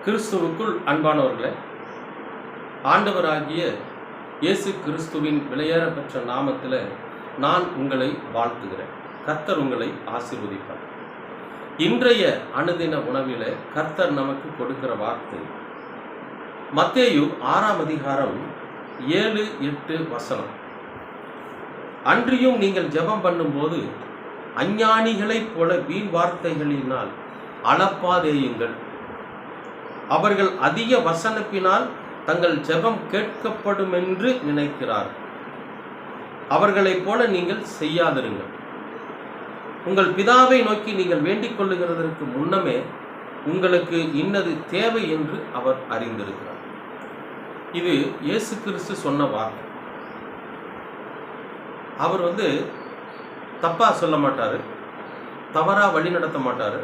கிறிஸ்துவுக்குள் அன்பானவர்களே, ஆண்டவராகிய இயேசு கிறிஸ்துவின் விலையேறப்பெற்ற நாமத்தில் நான் உங்களை வாழ்த்துகிறேன். கர்த்தர் உங்களை ஆசீர்வதிப்பார். இன்றைய அனுதின உணவில் கர்த்தர் நமக்கு கொடுக்கிற வார்த்தை மத்தேயு 6ஆம் அதிகாரம் 7-8 வசனம். அன்றியும் நீங்கள் ஜெபம் பண்ணும்போது அஞ்ஞானிகளைப் போல வீண் வார்த்தைகளினால் அளப்பாதேயுங்கள். அவர்கள் அதிக வசனப்பினால் தங்கள் ஜெபம் கேட்கப்படும் என்று நினைக்கிறார். அவர்களைப் போல நீங்கள் செய்யாதிருங்கள். உங்கள் பிதாவை நோக்கி நீங்கள் வேண்டிக் கொள்ளுகிறதற்கு முன்னமே உங்களுக்கு இன்னது தேவை என்று அவர் அறிந்திருக்கிறார். இது இயேசு கிறிஸ்து சொன்ன வார்த்தை. அவர் தப்பா சொல்ல மாட்டார், தவறா வழி நடத்த மாட்டார்.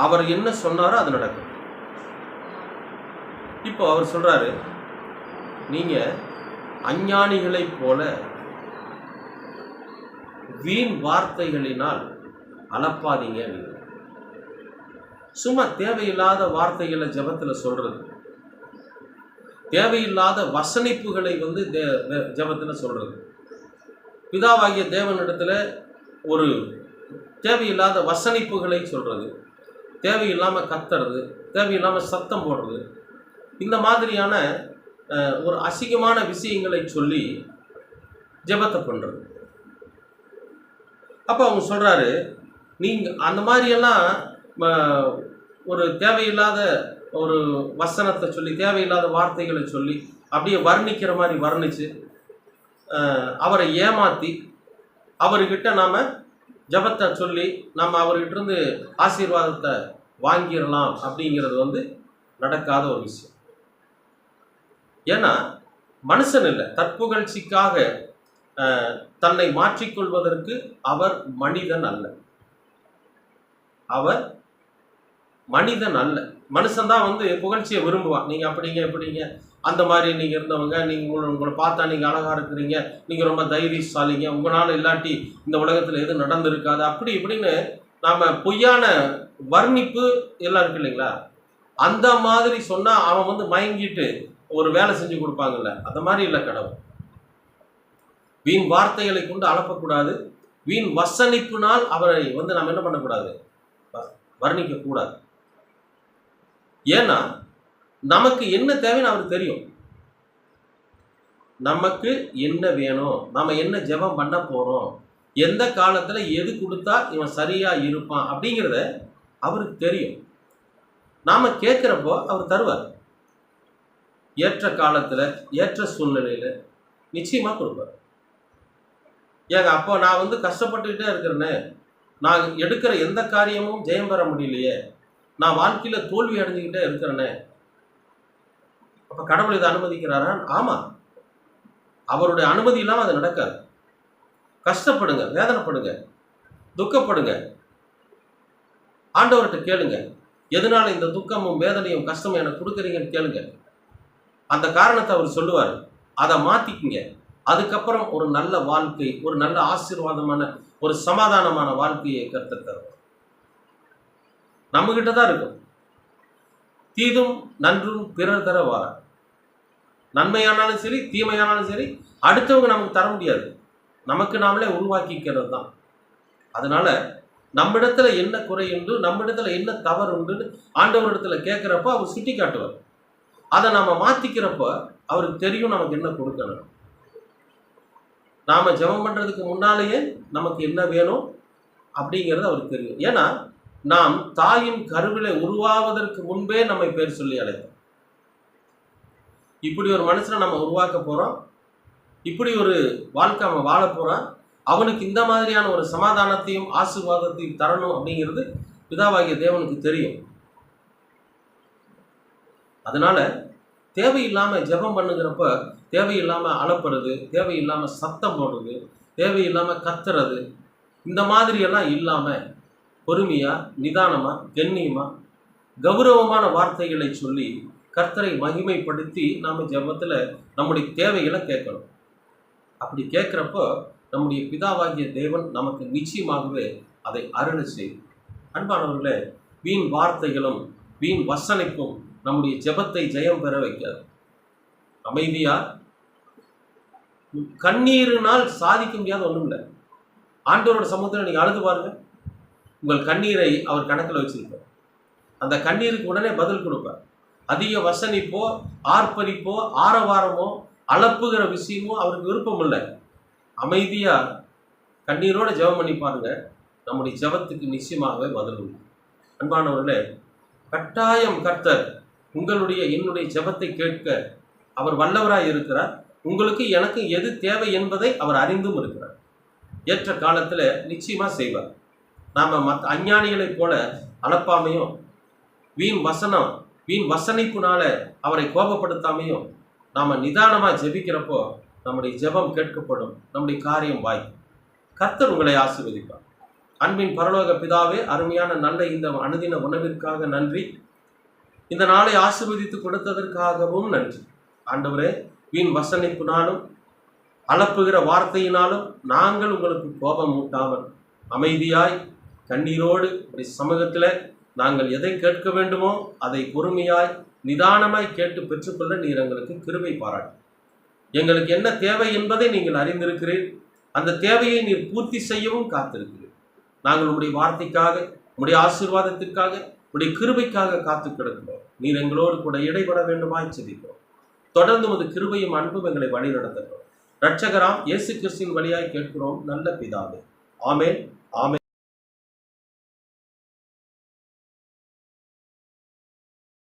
அவர் என்ன சொன்னாரோ அது நடக்கும். இப்போ அவர் சொல்றாரு, நீங்க அஞ்ஞானிகளைப் போல வீண் வார்த்தைகளினால் அளப்பாதீங்க. சும்மா தேவையில்லாத வார்த்தைகளை ஜெபத்தில் சொல்றது, தேவையில்லாத வசனிப்புகளை ஜெபத்தில் சொல்றது, பிதாவாகிய தேவனிடத்தில் ஒரு தேவையில்லாத வசனிப்புகளை சொல்றது, தேவையில்லாமல் கத்துறது, தேவையில்லாமல் சத்தம் போடுறது, இந்த மாதிரியான ஒரு அசிங்கமான விஷயங்களை சொல்லி ஜெபத்தை பண்ணுறது. அப்போ அவங்க சொல்கிறாரு, நீங்கள் அந்த மாதிரியெல்லாம் ஒரு தேவையில்லாத ஒரு வசனத்தை சொல்லி, தேவையில்லாத வார்த்தைகளை சொல்லி, அப்படியே வர்ணிக்கிற மாதிரி வர்ணித்து அவரை ஏமாற்றி அவர்கிட்ட நாம் ஜெபத்தை சொல்லி நம்ம அவர்கிட்டருந்து ஆசீர்வாதத்தை வாங்கிடலாம் அப்படிங்கிறது நடக்காத ஒரு விஷயம். ஏன்னா மனுஷன் இல்லை, தற்புகழ்ச்சிக்காக தன்னை மாற்றிக்கொள்வதற்கு அவர் மனிதன் அல்ல. அவர் மனிதன் அல்ல. மனுஷன்தான் புகழ்ச்சியை விரும்புவான். நீங்கள் அப்படிங்க எப்படிங்க, அந்த மாதிரி நீங்கள் இருந்தவங்க, நீங்கள் உங்களை பார்த்தா நீங்கள் அழகாக இருக்கிறீங்க, நீங்கள் ரொம்ப தைரியசாலிங்க, உங்களால் இல்லாட்டி இந்த உலகத்தில் எதுவும் நடந்திருக்காது, அப்படி இப்படின்னு நாம் பொய்யான வர்ணிப்பு எல்லாம் இருக்கு இல்லைங்களா? அந்த மாதிரி சொன்னால் அவன் மயங்கிட்டு ஒரு வேலை செஞ்சு கொடுப்பாங்கல்ல, அந்த மாதிரி இல்லை கடவுள். வீண் வார்த்தைகளை கொண்டு அளப்பக்கூடாது. வீண் வசனிப்பினால் அவரை நம்ம என்ன பண்ணக்கூடாது, வர்ணிக்கக்கூடாது. ஏன்னா நமக்கு என்ன தேவைன்னு அவருக்கு தெரியும். நமக்கு என்ன வேணும், நம்ம என்ன ஜெபம் பண்ண போகிறோம், எந்த காலத்தில் எது கொடுத்தா இவன் சரியாக இருப்பான் அப்படிங்கிறத அவருக்கு தெரியும். நாம் கேட்குறப்போ அவர் தருவார். ஏற்ற காலத்தில் ஏற்ற சூழ்நிலையில் நிச்சயமாக கொடுப்பார். ஏங்க அப்போ நான் கஷ்டப்பட்டுக்கிட்டே இருக்கிறேன்னு, நான் எடுக்கிற எந்த காரியமும் ஜெயம் பெற முடியலையே, நான் வாழ்க்கையில் தோல்வி அடைஞ்சிக்கிட்டே இருக்கிறேனே, அப்போ கடவுள் இதை அனுமதிக்கிறாரா? ஆமாம், அவருடைய அனுமதி இல்லாமல் அது நடக்காது. கஷ்டப்படுங்க, வேதனைப்படுங்க, துக்கப்படுங்க, ஆண்டவர்கிட்ட கேளுங்க, எதனால இந்த துக்கமும் வேதனையும் கஷ்டமும் எனக்கு கொடுக்குறீங்கன்னு கேளுங்க. அந்த காரணத்தை அவர் சொல்லுவார். அதை மாற்றிக்குங்க. அதுக்கப்புறம் ஒரு நல்ல வாழ்க்கை, ஒரு நல்ல ஆசீர்வாதமான ஒரு சமாதானமான வாழ்க்கையை கர்த்தர் தருவார். நம்மகிட்ட தான் இருக்கும். தீதும் நன்றும் பிறர் தர வார. நன்மையானாலும் சரி, தீமையானாலும் சரி, அடுத்தவங்க நமக்கு தர முடியாது. நமக்கு நாமளே உருவாக்கிக்கிறது தான். அதனால நம்மிடத்துல என்ன குறை உண்டு, நம்மிடத்துல என்ன தவறு உண்டுன்னு ஆண்டவரிடத்துல கேட்குறப்போ அவர் சுட்டி காட்டுவார். அதை நம்ம மாற்றிக்கிறப்ப அவருக்கு தெரியும் நமக்கு என்ன கொடுக்கணும். நாம் ஜெபம் பண்ணுறதுக்கு முன்னாலேயே நமக்கு என்ன வேணும் அப்படிங்கிறது அவருக்கு தெரியும். ஏன்னா நாம் தாயின் கருவிலை உருவாவதற்கு முன்பே நம்மை பேர் சொல்லி அழைத்தோம். இப்படி ஒரு மனுஷனை நம்ம உருவாக்க போகிறோம், இப்படி ஒரு வாழ்க்கை அவன் வாழ போகிறான், அவனுக்கு இந்த மாதிரியான ஒரு சமாதானத்தையும் ஆசீர்வாதத்தையும் தரணும் அப்படிங்கிறது பிதாவாகிய தேவனுக்கு தெரியும். அதனால தேவையில்லாமல் ஜெபம் பண்ணுகிறப்ப தேவையில்லாமல் அலப்புறது, தேவையில்லாமல் சத்தம் போடுறது, தேவையில்லாமல் கத்துறது, இந்த மாதிரியெல்லாம் இல்லாமல் பொறுமையாக, நிதானமாக, கண்ணியமாக, கௌரவமான வார்த்தைகளை சொல்லி கர்த்தரை மகிமைப்படுத்தி நாம் ஜெபத்தில் நம்முடைய தேவைகளை கேட்கணும். அப்படி கேட்குறப்போ நம்முடைய பிதாவாகிய தேவன் நமக்கு நிச்சயமாகவே அதை அருளை செய்யும். அன்பானவர்களே, வீண் வார்த்தைகளும் வீண் வசனிப்பும் நம்முடைய ஜெபத்தை ஜெயம் பெற வைக்காது. அமைதியா கண்ணீரினால் சாதிக்க முடியாத ஒன்றும் இல்லை. ஆண்டவரோட சமூகத்தில் நீங்கள் அழுது பாருங்க, உங்கள் கண்ணீரை அவர் கணக்கில் வச்சிருப்பார். அந்த கண்ணீருக்கு உடனே பதில் கொடுப்பார். அதிக வசனிப்போ ஆர்ப்பரிப்போ ஆரவாரமோ அளப்புகிற விஷயமோ அவருக்கு விருப்பம் இல்லை. அமைதியா கண்ணீரோட ஜெபம் பண்ணி பாருங்க, நம்முடைய ஜெபத்துக்கு நிச்சயமாகவே பதில் உண்டு. அன்பானவர்களே, கட்டாயம் கர்த்தர் உங்களுடைய என்னுடைய ஜெபத்தை கேட்க அவர் வல்லவராய் இருக்கிறார். உங்களுக்கு எனக்கு எது தேவை என்பதை அவர் அறிந்தும் இருக்கிறார். ஏற்ற காலத்தில் நிச்சயமா செய்வார். நாம மற்ற அஞ்ஞானிகளைப் போல அலப்பாமையும் வீண் வசனிப்புனால அவரை கோபப்படுத்தாமையும் நாம நிதானமா ஜெபிக்கிறப்போ நம்முடைய ஜெபம் கேட்கப்படும், நம்முடைய காரியம் வாய்க்கும். கர்த்தர் உங்களை ஆசீர்வதிப்பார். அன்பின் பரலோக பிதாவே, அருமையான நல்ல இந்த அனுதின உணவிற்காக நன்றி. இந்த நாளை ஆசீர்வதித்து கொடுத்ததற்காகவும் நன்றி. ஆண்டவரே, வீண் வசனிப்பினாலும் அளப்புகிற வார்த்தையினாலும் நாங்கள் உங்களுக்கு கோபம் ஊட்டாமல் அமைதியாய் கண்ணீரோடு இப்படி சமூகத்தில் நாங்கள் எதை கேட்க வேண்டுமோ அதை பொறுமையாய் நிதானமாய் கேட்டு பெற்றுக்கொள்ள நீர் எங்களுக்கு கிருபை பாராட்டு. எங்களுக்கு என்ன தேவை என்பதை நீங்கள் அறிந்திருக்கிறீர். அந்த தேவையை நீர் பூர்த்தி செய்யவும் காத்திருக்கிறீர். நாங்கள் உங்களுடைய வார்த்தைக்காக, உங்களுடைய ஆசீர்வாதத்திற்காக, உங்களுடைய கிருபைக்காக காத்து கிடக்கிறோம். நீர் எங்களோடு கூட இடைபட வேண்டுமாய் செபிக்கிறோம். தொடர்ந்து உமது கிருபையும் அன்பும் எங்களை வழி நடத்துகிறோம். இரட்சகராம் இயேசு கிறிஸ்துவின் வழியாய் கேட்கிறோம் நல்ல பிதாவே. ஆமென், ஆமென்.